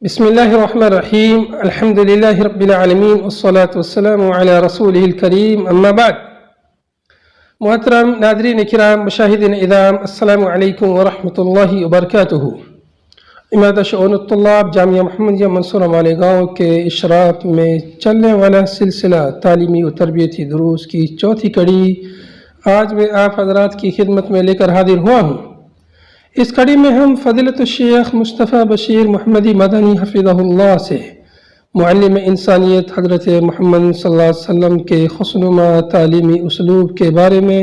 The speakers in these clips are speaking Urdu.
بسم اللہ الرحمن الرحیم الحمد للہ رب العالمین والصلاة والسلام علی رسولہ الکریم اما بعد۔ محترم ناظرین کرام، مشاہدین اعظام، السلام علیکم ورحمۃ اللہ وبرکاتہ۔ امادہ شؤون الطلاب جامعہ محمدیہ منصورہ مالیگاؤں کے اشراف میں چلنے والا سلسلہ تعلیمی و تربیتی دروس کی چوتھی کڑی آج میں آپ حضرات کی خدمت میں لے کر حاضر ہوا ہوں۔ اس کڑی میں ہم فضیلت الشیخ مصطفیٰ بشیر محمدی مدنی حفظہ اللہ سے معلم انسانیت حضرت محمد صلی اللہ علیہ وسلم کے خوشنما تعلیمی اسلوب کے بارے میں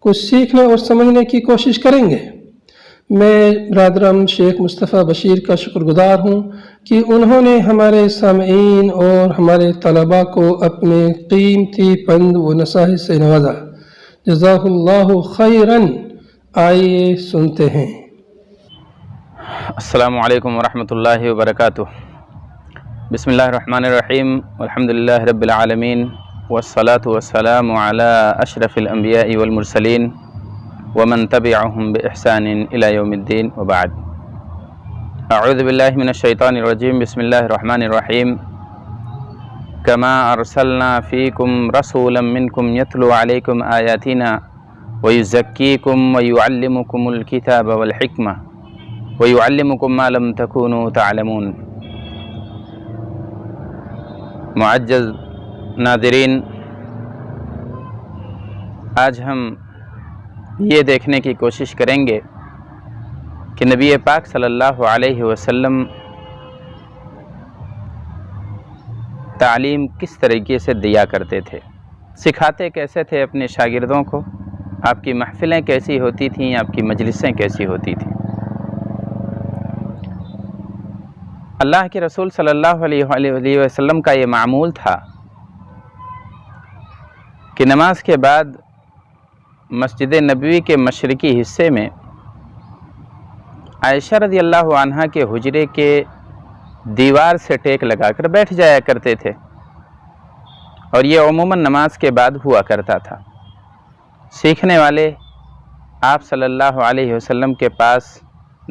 کچھ سیکھنے اور سمجھنے کی کوشش کریں گے۔ میں برادرم شیخ مصطفیٰ بشیر کا شکر گزار ہوں کہ انہوں نے ہمارے سامعین اور ہمارے طلباء کو اپنے قیمتی پند و نصائح سے نوازا۔ جزاہ اللہ خیراً۔ آئیے سنتے ہیں۔ السلام علیکم ورحمۃ اللہ وبرکاتہ۔ بسم اللہ الرحمن الرحیم، والحمد للہ رب العالمین، والصلاة والسلام علی اشرف الانبیاء والمرسلین ومن تبعهم بإحسان الى یوم الدین، وبعد۔ اعوذ باللہ من الشیطان الرجیم، بسم اللہ الرحمن الرحیم۔ کما ارسلنا فیکم رسولا منکم یتلو علیکم آیاتنا وَيُزَكِّيكُمْ وَيُعَلِّمُكُمُ الْكِتَابَ وَالْحِكْمَةَ وَيُعَلِّمُكُمْ مَا لَمْ تَكُونُوا تَعْلَمُونَ۔ معزز ناظرین، آج ہم یہ دیکھنے کی کوشش کریں گے کہ نبی پاک صلی اللہ علیہ وسلم تعلیم کس طریقے سے دیا کرتے تھے، سکھاتے کیسے تھے اپنے شاگردوں کو، آپ کی محفلیں کیسی ہوتی تھیں، آپ کی مجلسیں کیسی ہوتی تھیں۔ اللہ کے رسول صلی اللہ علیہ وسلم کا یہ معمول تھا کہ نماز کے بعد مسجد نبوی کے مشرقی حصے میں عائشہ رضی اللہ عنہا کے حجرے کے دیوار سے ٹیک لگا کر بیٹھ جایا کرتے تھے، اور یہ عموماً نماز کے بعد ہوا کرتا تھا۔ سیکھنے والے آپ صلی اللہ علیہ وسلم کے پاس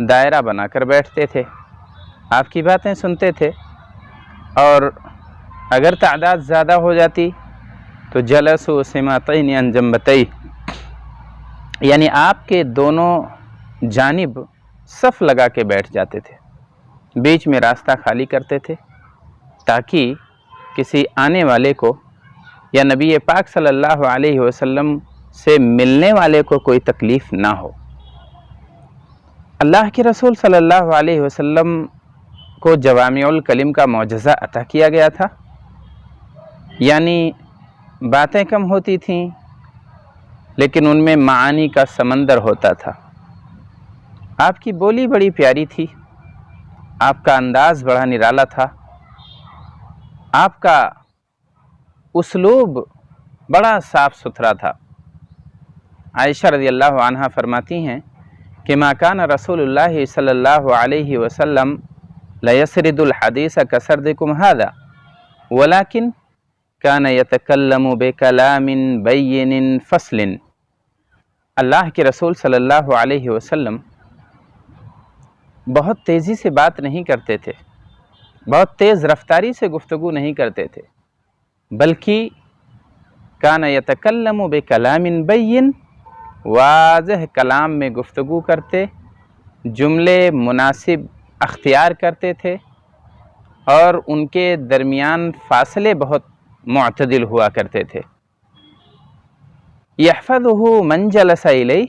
دائرہ بنا کر بیٹھتے تھے، آپ کی باتیں سنتے تھے، اور اگر تعداد زیادہ ہو جاتی تو جلسوا سماطین عن جنبتیہ، یعنی آپ کے دونوں جانب صف لگا کے بیٹھ جاتے تھے، بیچ میں راستہ خالی کرتے تھے تاکہ کسی آنے والے کو یا نبی پاک صلی اللہ علیہ وسلم سے ملنے والے کو کوئی تکلیف نہ ہو۔ اللہ کے رسول صلی اللہ علیہ وسلم کو جوامع الکلم کا معجزہ عطا کیا گیا تھا، یعنی باتیں کم ہوتی تھیں لیکن ان میں معانی کا سمندر ہوتا تھا۔ آپ کی بولی بڑی پیاری تھی، آپ کا انداز بڑا نرالا تھا، آپ کا اسلوب بڑا صاف ستھرا تھا۔ عائشہ رضی اللہ عنہا فرماتی ہیں کہ ما کان رسول اللہ صلی اللہ علیہ وسلم لیسرد الحدیث کسردکم ھذا ولکن کان یتکلم بکلام بین فصل۔ اللہ کے رسول صلی اللہ علیہ وسلم بہت تیزی سے بات نہیں کرتے تھے، بہت تیز رفتاری سے گفتگو نہیں کرتے تھے، بلکہ کان یتکلم بکلام بین، واضح کلام میں گفتگو کرتے، جملے مناسب اختیار کرتے تھے، اور ان کے درمیان فاصلے بہت معتدل ہوا کرتے تھے۔ یحفظہ من جلس الیہ،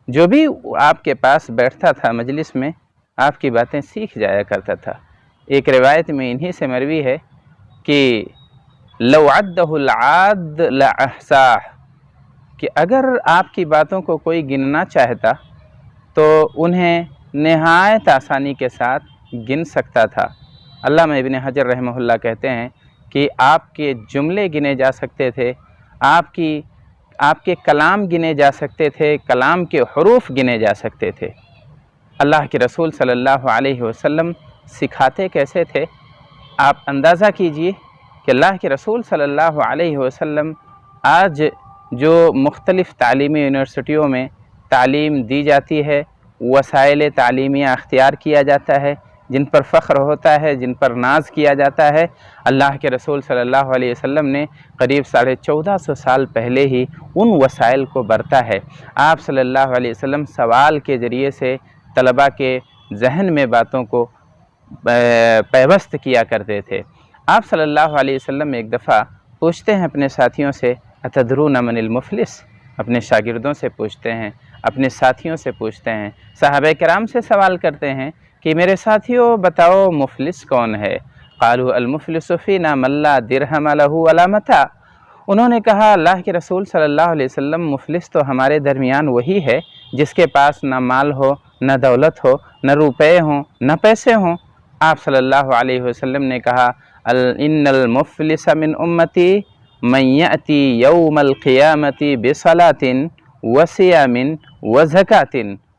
جو بھی آپ کے پاس بیٹھتا تھا مجلس میں آپ کی باتیں سیکھ جایا کرتا تھا۔ ایک روایت میں انہی سے مروی ہے کہ لو عدہ العاد لاحصاہ، کہ اگر آپ کی باتوں کو کوئی گننا چاہتا تو انہیں نہایت آسانی کے ساتھ گن سکتا تھا۔ علامہ ابن حجر رحمہ اللہ کہتے ہیں کہ آپ کے جملے گنے جا سکتے تھے، آپ کے کلام گنے جا سکتے تھے، کلام کے حروف گنے جا سکتے تھے۔ اللہ کے رسول صلی اللہ علیہ وسلم سکھاتے کیسے تھے؟ آپ اندازہ کیجئے کہ اللہ کے رسول صلی اللہ علیہ وسلم آج جو مختلف تعلیمی یونیورسٹیوں میں تعلیم دی جاتی ہے، وسائل تعلیمیہ اختیار کیا جاتا ہے، جن پر فخر ہوتا ہے، جن پر ناز کیا جاتا ہے، اللہ کے رسول صلی اللہ علیہ وسلم نے قریب 1450 سال پہلے ہی ان وسائل کو برتا ہے۔ آپ صلی اللہ علیہ وسلم سوال کے ذریعے سے طلباء کے ذہن میں باتوں کو پیوست کیا کرتے تھے۔ آپ صلی اللہ علیہ وسلم ایک دفعہ پوچھتے ہیں اپنے ساتھیوں سے، اتدرون من المفلس؟ اپنے شاگردوں سے پوچھتے ہیں، اپنے ساتھیوں سے پوچھتے ہیں، صحابہ کرام سے سوال کرتے ہیں کہ میرے ساتھیوں بتاؤ مفلس کون ہے؟ قالوا المفلس فینا من لا درہم لہ ولا متاع۔ انہوں نے کہا اللہ کے رسول صلی اللہ علیہ وسلم مفلس تو ہمارے درمیان وہی ہے جس کے پاس نہ مال ہو، نہ دولت ہو، نہ روپے ہوں، نہ پیسے ہوں۔ آپ صلی اللہ علیہ وسلم نے کہا ان المفلس من امتی من یأتی یوم القیامت بصلاۃ وصیام وزکاۃ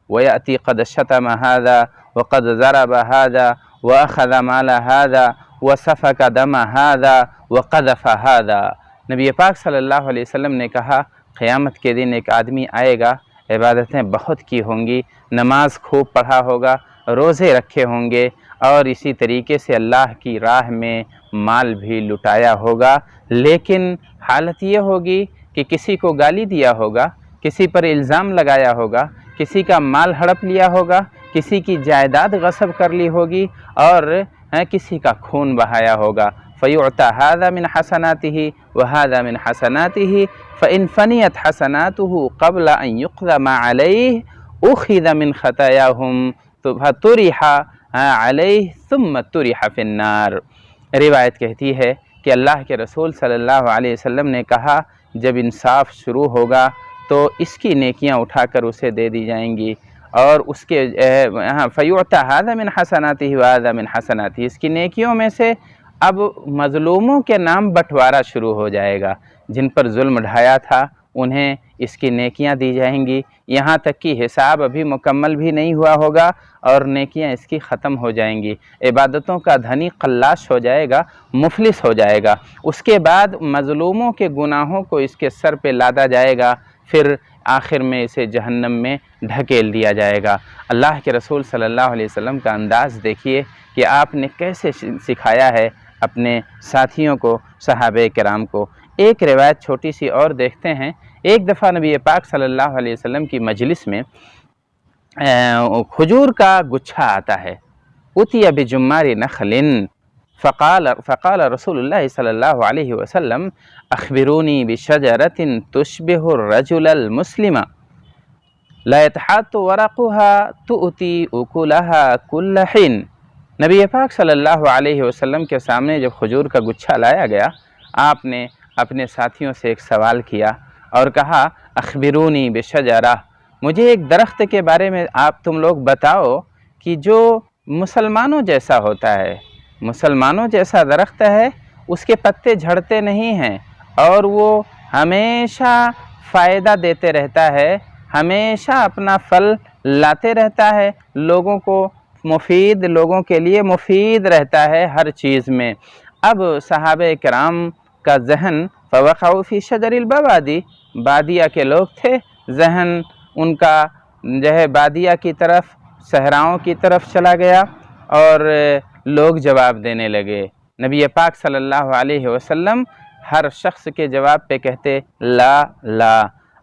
ویأتی قد شتم هذا وقد ضرب هذا واخذ مال هذا وسفک دم هذا وقذف هذا۔ نبی پاک صلی اللہ علیہ وسلم نے کہا قیامت کے دن ایک آدمی آئے گا، عبادتیں بہت کی ہوں گی، نماز خوب پڑھا ہوگا، روزے رکھے ہوں گے، اور اسی طریقے سے اللہ کی راہ میں مال بھی لٹایا ہوگا، لیکن حالت یہ ہوگی کہ کسی کو گالی دیا ہوگا، کسی پر الزام لگایا ہوگا، کسی کا مال ہڑپ لیا ہوگا، کسی کی جائیداد غصب کر لی ہوگی، اور کسی کا خون بہایا ہوگا۔ فَيُعْتَى هَذَا مِنْ حَسَنَاتِهِ وَهَذَا مِنْ حَسَنَاتِهِ فَإِنْ فَنِيَتْ حَسَنَاتُهُ قَبْلَ أَنْ يُقْضَى مَا عَلَيْهِ أُخِذَ مِنْ خَطَايَاهُمْ فَطُرِحَ عَلَيْهِ ثُمَّ طُرِحَ فِي النَّارِ۔ روایت کہتی ہے کہ اللہ کے رسول صلی اللہ علیہ وسلم نے کہا جب انصاف شروع ہوگا تو اس کی نیکیاں اٹھا کر اسے دے دی جائیں گی، اور اس کے فَيُعْتَى هَذَا مِنْ حَسَنَاتِهِ وَهَذَا مِنْ حَسَنَاتِهِ، اس کی نیکیوں میں سے اب مظلوموں کے نام بٹوارا شروع ہو جائے گا، جن پر ظلم ڈھایا تھا انہیں اس کی نیکیاں دی جائیں گی، یہاں تک کہ حساب ابھی مکمل بھی نہیں ہوا ہوگا اور نیکیاں اس کی ختم ہو جائیں گی، عبادتوں کا دھنی قلاش ہو جائے گا، مفلس ہو جائے گا۔ اس کے بعد مظلوموں کے گناہوں کو اس کے سر پہ لادا جائے گا، پھر آخر میں اسے جہنم میں ڈھکیل دیا جائے گا۔ اللہ کے رسول صلی اللہ علیہ وسلم کا انداز دیکھیے کہ آپ نے کیسے سکھایا ہے اپنے ساتھیوں کو، صحابہ کرام کو۔ ایک روایت چھوٹی سی اور دیکھتے ہیں۔ ایک دفعہ نبی پاک صلی اللہ علیہ وسلم کی مجلس میں کھجور کا گچھا آتا ہے، اُتِیَ بِجُمَّارِ نَخْلٍ فقال رسول اللہ صلی اللہ علیہ وسلم اخبرونی بشجرة تشبه الرجل المسلم لا يتحات ورقها تؤتی اکلها کل حین۔ نبی پاک صلی اللہ علیہ وسلم کے سامنے جب کھجور کا گچھا لایا گیا، آپ نے اپنے ساتھیوں سے ایک سوال کیا اور کہا اخبرونی بشجرہ، مجھے ایک درخت کے بارے میں آپ تم لوگ بتاؤ کہ جو مسلمانوں جیسا ہوتا ہے، مسلمانوں جیسا درخت ہے، اس کے پتے جھڑتے نہیں ہیں اور وہ ہمیشہ فائدہ دیتے رہتا ہے، ہمیشہ اپنا پھل لاتے رہتا ہے، لوگوں کو مفید، لوگوں کے لیے مفید رہتا ہے ہر چیز میں۔ اب صحابہ کرام کا ذہن فوقعوا فی شجر البوادی، بادیہ کے لوگ تھے، ذہن ان کا جو ہے بادیہ کی طرف، صحراؤں کی طرف چلا گیا اور لوگ جواب دینے لگے۔ نبی پاک صلی اللہ علیہ وسلم ہر شخص کے جواب پہ کہتے لا لا۔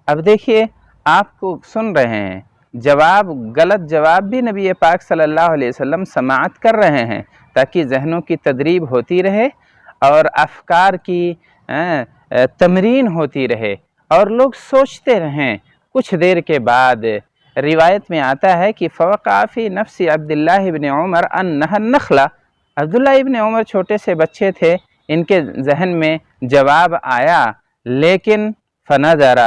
اب دیکھیے آپ کو سن رہے ہیں، جواب، غلط جواب بھی نبی پاک صلی اللہ علیہ وسلم سماعت کر رہے ہیں تاکہ ذہنوں کی تدریب ہوتی رہے اور افکار کی تمرین ہوتی رہے اور لوگ سوچتے رہیں۔ کچھ دیر کے بعد روایت میں آتا ہے کہ فوقع فی نفس عبداللہ ابن عمر انہا النخلہ، عبداللہ ابن عمر چھوٹے سے بچے تھے، ان کے ذہن میں جواب آیا، لیکن فنظر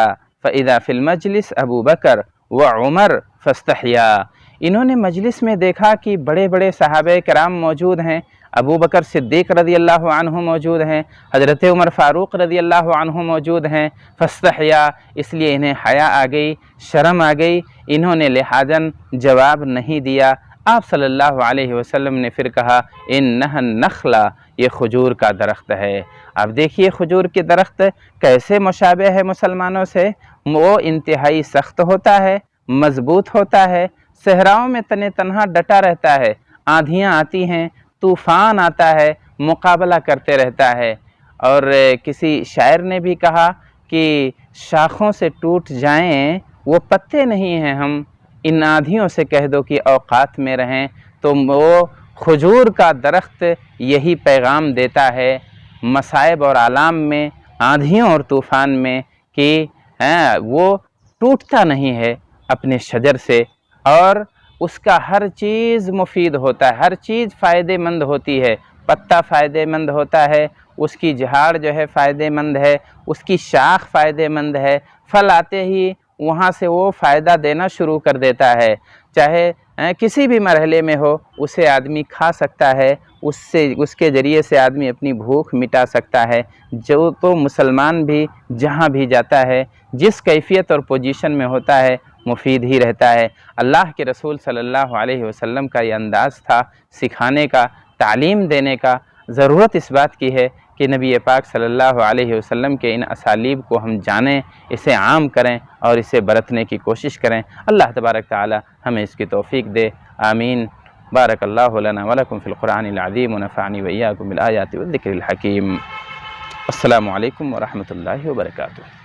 فاذا فی المجلس ابو بکر وعمر فاستحیا، انہوں نے مجلس میں دیکھا کہ بڑے بڑے صحابہ کرام موجود ہیں، ابو بکر صدیق رضی اللہ عنہ موجود ہیں، حضرت عمر فاروق رضی اللہ عنہ موجود ہیں، فاستحیا، اس لیے انہیں حیا آ گئی، شرم آ گئی، انہوں نے لہٰذاً جواب نہیں دیا۔ آپ صلی اللہ علیہ وسلم نے پھر کہا انہا النخلہ، یہ کھجور کا درخت ہے۔ اب دیکھیے کھجور کے درخت کیسے مشابہ ہے مسلمانوں سے، وہ انتہائی سخت ہوتا ہے، مضبوط ہوتا ہے، صحراؤں میں تنہا ڈٹا رہتا ہے، آندھیاں آتی ہیں، طوفان آتا ہے، مقابلہ کرتے رہتا ہے۔ اور کسی شاعر نے بھی کہا کہ شاخوں سے ٹوٹ جائیں وہ پتے نہیں ہیں ہم، ان آندھیوں سے کہہ دو کہ اوقات میں رہیں۔ تو وہ کھجور کا درخت یہی پیغام دیتا ہے مصائب اور آلام میں، آندھیوں اور طوفان میں، کہ وہ ٹوٹتا نہیں ہے اپنے شجر سے، اور اس کا ہر چیز مفید ہوتا ہے، ہر چیز فائدہ مند ہوتی ہے۔ پتا فائدہ مند ہوتا ہے، اس کی جھاڑ جو ہے فائدہ مند ہے، اس کی شاخ فائدہ مند ہے، پھل آتے ہی وہاں سے وہ فائدہ دینا شروع کر دیتا ہے، چاہے کسی بھی مرحلے میں ہو اسے آدمی کھا سکتا ہے، اس کے ذریعے سے آدمی اپنی بھوک مٹا سکتا ہے۔ جو تو مسلمان بھی جہاں بھی جاتا ہے، جس کیفیت اور پوزیشن میں ہوتا ہے، مفید ہی رہتا ہے۔ اللہ کے رسول صلی اللہ علیہ وسلم کا یہ انداز تھا سکھانے کا، تعلیم دینے کا۔ ضرورت اس بات کی ہے کہ نبی پاک صلی اللہ علیہ وسلم کے ان اسالیب کو ہم جانیں، اسے عام کریں اور اسے برتنے کی کوشش کریں۔ اللہ تبارک تعالی ہمیں اس کی توفیق دے، آمین۔ بارک اللہ لنا ولکم فی القرآن العظیم ونفعنی وإیاکم بالآیات والذکر الحکیم۔ السلام علیکم ورحمۃ اللہ وبرکاتہ۔